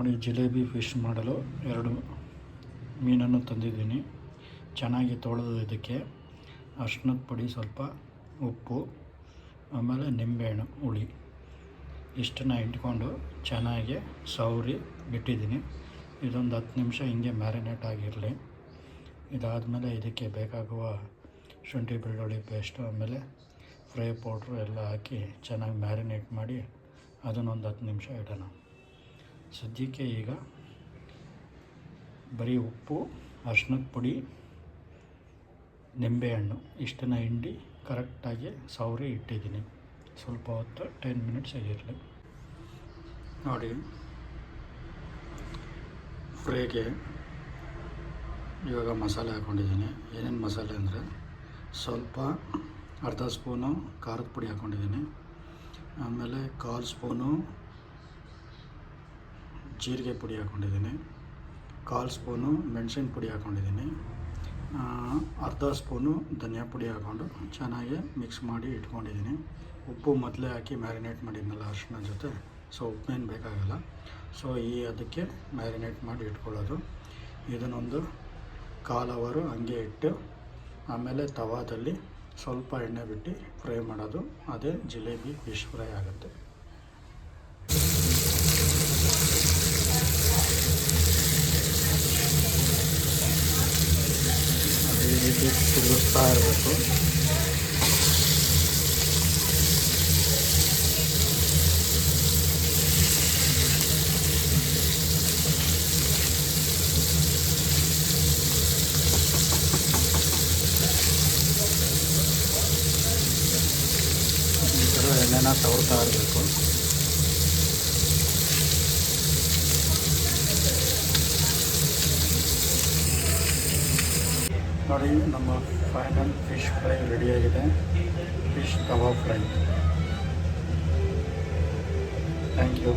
ನೋಡಿ, ಜಿಲೇಬಿ ಫಿಶ್ ಮಾಡಲು 2 ಮೀನನ್ನು ತಂದಿದ್ದೀನಿ. ಚೆನ್ನಾಗಿ ತೊಳೆದು ಇದಕ್ಕೆ ಅರಿಶಿನದ ಪುಡಿ, ಸ್ವಲ್ಪ ಉಪ್ಪು, ಆಮೇಲೆ ನಿಂಬೆಹಣ್ಣು ಹುಳಿ ಇಷ್ಟನ್ನು ಇಟ್ಕೊಂಡು ಚೆನ್ನಾಗಿ ಸವರಿ ಇಟ್ಟಿದ್ದೀನಿ. ಇದೊಂದು 10 ನಿಮಿಷ ಹಿಂಗೆ ಮ್ಯಾರಿನೇಟ್ ಆಗಿರಲಿ. ಇದಾದಮೇಲೆ ಇದಕ್ಕೆ ಬೇಕಾಗುವ ಶುಂಠಿ ಬೆಳ್ಳುಳ್ಳಿ ಪೇಸ್ಟು, ಆಮೇಲೆ ಫ್ರೈ ಪೌಡ್ರು ಎಲ್ಲ ಹಾಕಿ ಚೆನ್ನಾಗಿ ಮ್ಯಾರಿನೇಟ್ ಮಾಡಿ ಅದನ್ನೊಂದು 10 ನಿಮಿಷ ಇಡೋಣ. ಸದ್ಯಕ್ಕೆ ಈಗ ಬರೀ ಉಪ್ಪು, ಅರಿಶಿನದ ಪುಡಿ, ನಿಂಬೆಹಣ್ಣು ಇಷ್ಟನ್ನು ಹಿಂಡಿ ಕರೆಕ್ಟಾಗಿ ಸವರಿ ಇಟ್ಟಿದ್ದೀನಿ. ಸ್ವಲ್ಪ ಹೊತ್ತು 10 ಮಿನಿಟ್ಸ್ ಆಗಿರಲಿ. ನೋಡಿ, ಫ್ರೈಗೆ ಇವಾಗ ಮಸಾಲೆ ಹಾಕ್ಕೊಂಡಿದ್ದೀನಿ. ಏನೇನು ಮಸಾಲೆ ಅಂದರೆ, ಸ್ವಲ್ಪ ಅರ್ಧ ಸ್ಪೂನು ಖಾರದ ಪುಡಿ ಹಾಕ್ಕೊಂಡಿದ್ದೀನಿ, ಆಮೇಲೆ 1/4 ಸ್ಪೂನು ಜೀರಿಗೆ ಪುಡಿ ಹಾಕ್ಕೊಂಡಿದ್ದೀನಿ, 1/4 ಸ್ಪೂನು ಮೆಣಸಿನ ಪುಡಿ ಹಾಕ್ಕೊಂಡಿದ್ದೀನಿ, ಅರ್ಧ ಸ್ಪೂನು ಧನಿಯಾ ಪುಡಿ ಹಾಕ್ಕೊಂಡು ಚೆನ್ನಾಗಿ ಮಿಕ್ಸ್ ಮಾಡಿ ಇಟ್ಕೊಂಡಿದ್ದೀನಿ. ಉಪ್ಪು ಮೊದಲೇ ಹಾಕಿ ಮ್ಯಾರಿನೇಟ್ ಮಾಡಿದ್ನಲ್ಲ ಅರಿಶಿನ ಜೊತೆ, ಸೊ ಉಪ್ಪೇನು ಬೇಕಾಗಲ್ಲ. ಸೊ ಅದಕ್ಕೆ ಮ್ಯಾರಿನೇಟ್ ಮಾಡಿ ಇಟ್ಕೊಳ್ಳೋದು. ಇದನ್ನೊಂದು 1/4 ಅವರ್ ಹಂಗೆ ಇಟ್ಟು ಆಮೇಲೆ ತವಾದಲ್ಲಿ ಸ್ವಲ್ಪ ಎಣ್ಣೆ ಬಿಟ್ಟು ಫ್ರೈ ಮಾಡೋದು. ಅದೇ ಜಿಲೇಬಿ ಫಿಶ್ ಫ್ರೈ ಆಗುತ್ತೆ. ಈ ರೀತಿ ತಿರುಗಿಸ್ತಾ ಇರಬೇಕು. ಈ ಥರ ಎಣ್ಣೆನ ತಗೊಳ್ತಾ ಇರಬೇಕು. ನೋಡಿ, ನಮ್ಮ ಫೈನಲ್ ಫಿಶ್ ಫ್ರೈ ರೆಡಿಯಾಗಿದೆ. Fish tawa fry. Thank you.